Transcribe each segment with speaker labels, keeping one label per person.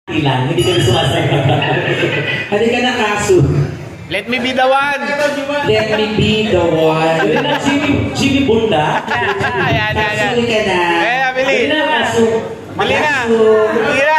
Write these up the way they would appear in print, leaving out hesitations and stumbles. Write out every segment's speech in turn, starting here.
Speaker 1: Ilan, hindi kami sumasagot.
Speaker 2: Hindi ka na kaso.
Speaker 3: Let me be the one.
Speaker 2: Let me be the one.
Speaker 1: Jimmy Bunda.
Speaker 3: Ayan.
Speaker 2: Kaso ka na.
Speaker 3: Bili.
Speaker 1: Bili na, kaso.
Speaker 3: Bili na. Bili na.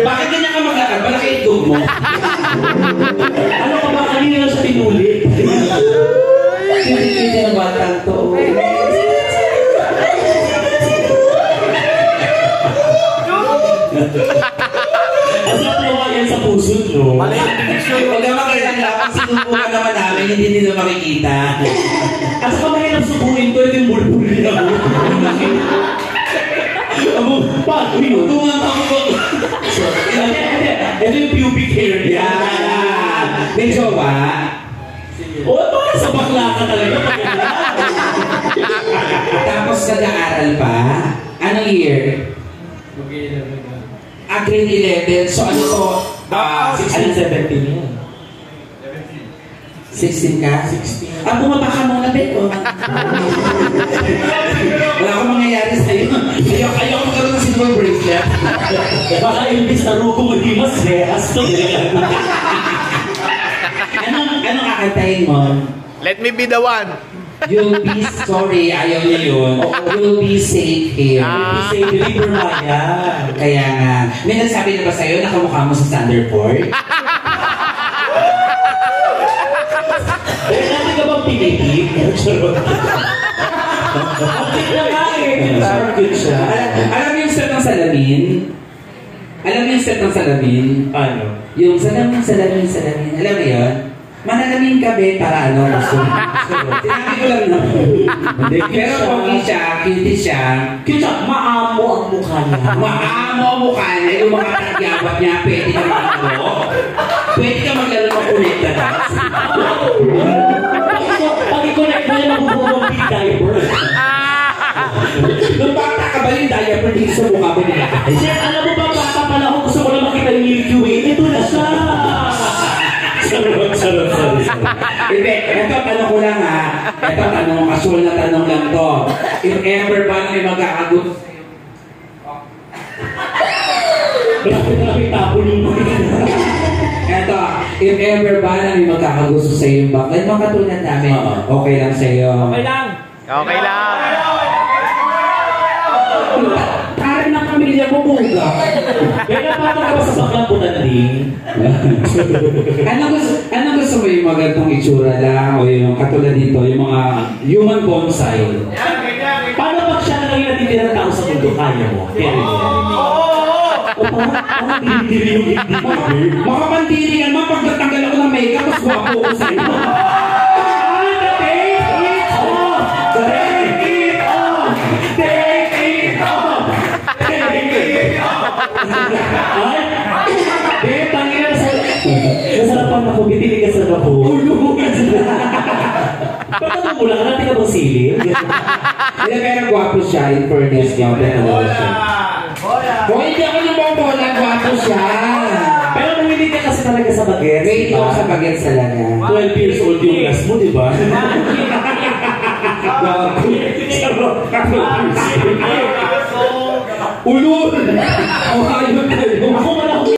Speaker 2: Bakit ganyan ka mag-akal? Malaki itog mo.
Speaker 1: Ano ka ba kanina sa pinulit?
Speaker 2: Hindi ng batang to.
Speaker 1: Masarap naman yan sa puso, no?
Speaker 2: Huwag naman kailangan pag sinubukan naman namin, hindi nila makikita.
Speaker 1: At saka mahirap subuhin ko, ito yung bulbuli ako. Paano yun?
Speaker 2: Tungang ako.
Speaker 1: Ito yung pubic hair niya.
Speaker 2: May jowa?
Speaker 1: Oo, parang sa bakla ka talaga.
Speaker 2: Tapos nag-aaral pa? Anong year? Grade 11. So ano to?
Speaker 1: 16, 17 yan.
Speaker 2: 16 ka? 16. Bumaba ka muna, Beto. Wala akong mangyayari sa'yo. Ayaw magkaroon ng silver bracelet.
Speaker 1: Baka imbis na ruko mo, di mas rehas to.
Speaker 2: Anong kakantahin mo?
Speaker 3: Let me be the one.
Speaker 2: You'll be sorry, ayaw niya yun. You'll be safe here.
Speaker 1: Say, deliver Maya.
Speaker 2: Kaya nga, may nagsabi na ba sa'yo na kamukha mo sa Thunderport?
Speaker 1: Eh, natin ka bang pinigit? Ang na nga eh. Good siya.
Speaker 2: Alam mo yung set ng salamin? Alam mo yung set ng salamin?
Speaker 1: Ano?
Speaker 2: Yung salamin. Alam mo yun? Manalamin ka, be, para ano? Sinabi ko lang naman. Pero pogi siya, cutie siya.
Speaker 1: Cute siya, maamo ang mukha niya.
Speaker 2: Maamo ang mukha niya, yung mga tagyawat niya, pwede ka maglaro. Pwede ka maglaro ng connect na dance.
Speaker 1: Pag i-connect mo yung mabubuong big diaper.
Speaker 2: Nung bata ka ba yung diaper dito sa mukha mo nila?
Speaker 1: Chef, alam mo ba, bata pala ako, gusto ko na makita yung Milky Way. Ito na siya. Sarap.
Speaker 2: Hindi, ito tanong ko lang ha. Ito tanong, casual na tanong lang to. If ever ba na may magkakagusto?
Speaker 1: Bakit na may tapon yung mga?
Speaker 2: Eto, if ever ba na may magkakagusto sa iyo ba? May mga katulad namin, okay lang sa iyo.
Speaker 1: Okay lang.
Speaker 3: Okay lang.
Speaker 2: Parang ng pamilya mo buga.
Speaker 1: Kaya napapag ka ba sa baklang butanding?
Speaker 2: Anong gusto mo yung mga ganitong itsura lang o yung katulad dito, yung mga human bonsai?
Speaker 1: Paano pag siya na lang yung natitira ng tao sa mundo? Kaya mo? Kaya mo? Parang tiri-tiri yung hindi mo.
Speaker 2: Makapantiri yan, pag natanggal ako ng makeup, mas guwapo ko sa iyo.
Speaker 1: Nasarapan ako, bitili ka sa bako. Pagkatong mo lang, natin ka bang sili?
Speaker 2: Hindi, pero guwapo siya, in fairness niya. Hindi ako yung bola, guwapo siya.
Speaker 1: Pero namili ka kasi talaga sa bagets.
Speaker 2: Wait ako sa bagets talaga.
Speaker 1: 12 years old yung last mo, di ba?
Speaker 2: Ulul! O ayun na